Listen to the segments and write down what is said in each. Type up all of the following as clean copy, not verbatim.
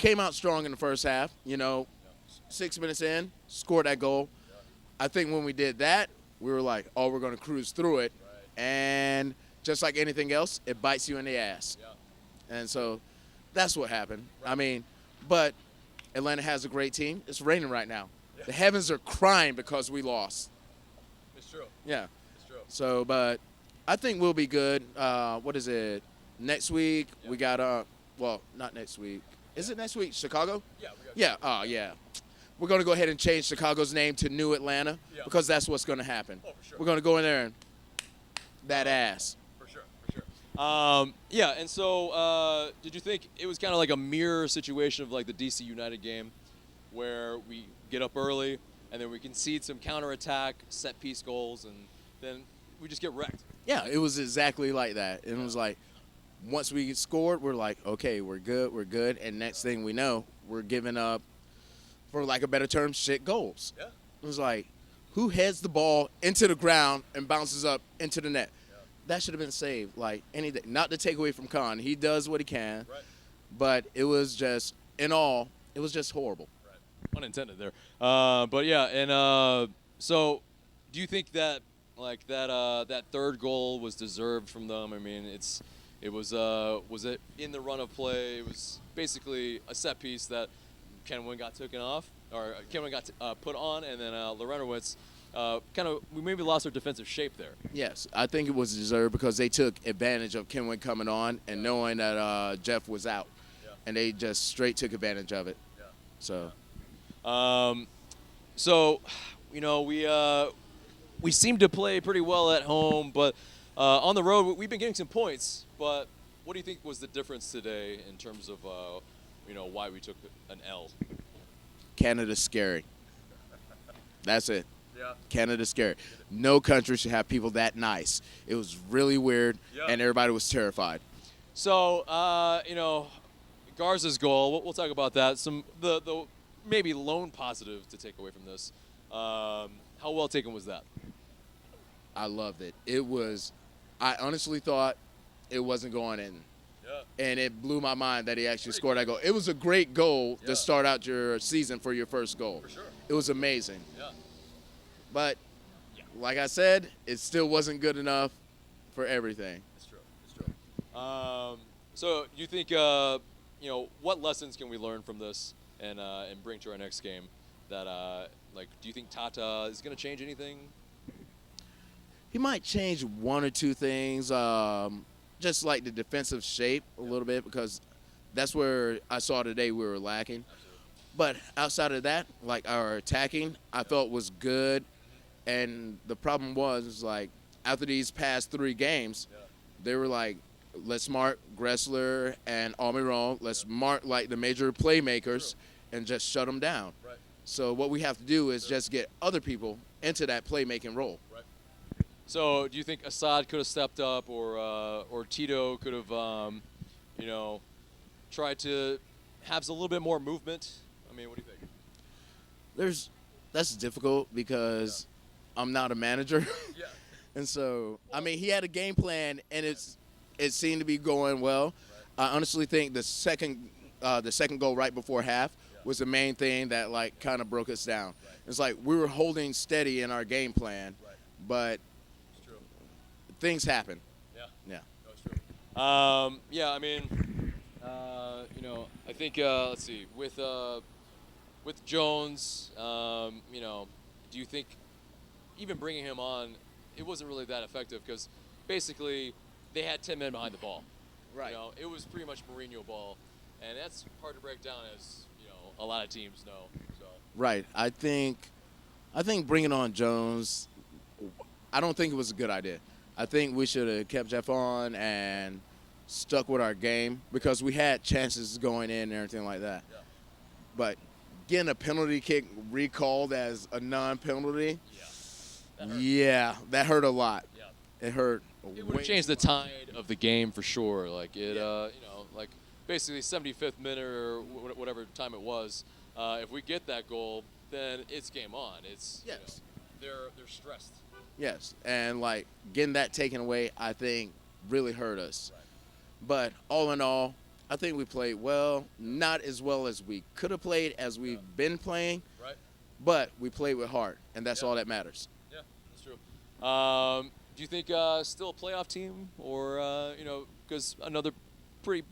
came out strong in the first half. 6 minutes in, scored that goal. I think when we did that, we were like, oh, we're going to cruise through it. And just like anything else, it bites you in the ass. And so that's what happened. I mean, but Atlanta has a great team. It's raining right now. The heavens are crying because we lost. It's true. Yeah. It's true. So, but I think we'll be good. What is it? Next week, we got, well, not next week. Is it next week? Chicago? Yeah. Yeah. We're going to go ahead and change Chicago's name to New Atlanta because that's what's going to happen. Oh, for sure. We're going to go in there and that ass. For sure. Yeah, and so did you think it was kind of like a mirror situation of like the DC United game where we get up early and then we concede some counterattack, set-piece goals, and then we just get wrecked? Yeah, it was exactly like that. It was like once we scored, we're like, okay, we're good. And next thing we know, we're giving up, for lack of better term, shit goals. Yeah. It was like, who heads the ball into the ground and bounces up into the net? Yeah. That should have been saved. Like, anything. Not to take away from Khan. He does what he can. Right. But it was just, in all, it was just horrible. Right. Unintended there. But yeah, and so do you think that like that third goal was deserved from them? I mean, it was it in the run of play? It was basically a set piece that Kenwin got taken off, or Kenwin got put on, and then Lorenowitz we maybe lost our defensive shape there. Yes, I think it was deserved because they took advantage of Kenwin coming on and knowing that Jeff was out, and they just straight took advantage of it. Yeah. So. So, we seem to play pretty well at home, but on the road we've been getting some points. But what do you think was the difference today in terms of why we took an L? Canada's scary. That's it. Yeah. Canada's scary. No country should have people that nice. It was really weird, and everybody was terrified. So, Garza's goal. We'll talk about that. The maybe lone positive to take away from this. How well taken was that? I loved it. I honestly thought it wasn't going in. Yeah. And it blew my mind that he actually scored that goal. It was a great goal to start out your season for your first goal. For sure. It was amazing. Yeah. But, like I said, it still wasn't good enough for everything. It's true. So you think, what lessons can we learn from this and bring to our next game? That do you think Tata is going to change anything? He might change one or two things, just like the defensive shape a little bit, because that's where I saw today we were lacking. Absolutely. But outside of that, like our attacking, I felt was good. And the problem was like after these past 3 games, they were like, let's mark Gressler and Almiron. Let's mark like the major playmakers and just shut them down. Right. So what we have to do is just get other people into that playmaking role. Right. So do you think Assad could have stepped up, or Tito could have, tried to have a little bit more movement? I mean, what do you think? That's difficult because I'm not a manager. Yeah. And so, I mean, he had a game plan, and it seemed to be going well. Right. I honestly think the second goal right before half was the main thing that, like, kind of broke us down. Right. It's like we were holding steady in our game plan, but it's true. Things happen. Yeah. Yeah. No, it's true. I mean, I think, let's see, with Jones, do you think even bringing him on, it wasn't really that effective because basically they had 10 men behind the ball. Right. It was pretty much Mourinho ball, and that's hard to break down, as a lot of teams know. So. Right. I think bringing on Jones, I don't think it was a good idea. I think we should have kept Jeff on and stuck with our game because we had chances going in and everything like that. Yeah. But getting a penalty kick recalled as a non-penalty, that hurt a lot. Yeah. It hurt. It would have changed the tide of the game for sure. Like basically 75th minute or whatever time it was. If we get that goal, then it's game on. It's they're stressed. Yes, and like getting that taken away, I think really hurt us. Right. But all in all, I think we played well, not as well as we could have played as we've been playing, Right. but we played with heart, and that's all that matters. Yeah, that's true. Do you think still a playoff team, or because another pretty,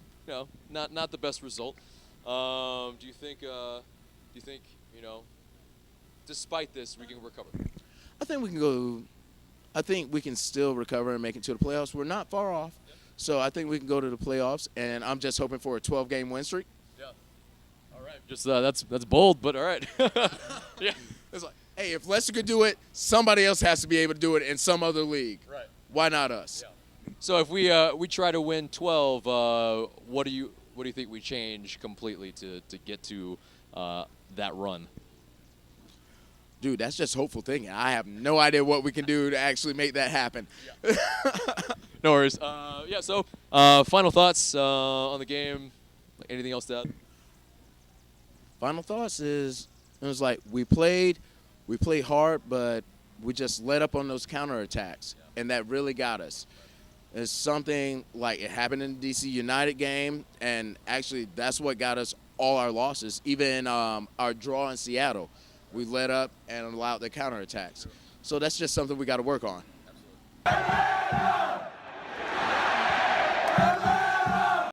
not the best result? Do you think despite this we can recover? I think we can go. I think we can still recover and make it to the playoffs. We're not far off, so I think we can go to the playoffs. And I'm just hoping for a 12-game win streak. Yeah. All right. Just that's bold, but all right. Yeah. It's like, hey, if Leicester could do it, somebody else has to be able to do it in some other league. Right. Why not us? Yeah. So if we try to win 12, what do you think we change completely to get to that run? Dude, that's just hopeful thinking. I have no idea what we can do to actually make that happen. Yeah. No worries. So final thoughts on the game. Anything else to add? Final thoughts is it was like we played hard, but we just let up on those counterattacks, and that really got us. It's something like it happened in the DC United game, and actually that's what got us all our losses, even our draw in Seattle. We let up and allowed the counterattacks. So that's just something we got to work on. Absolutely.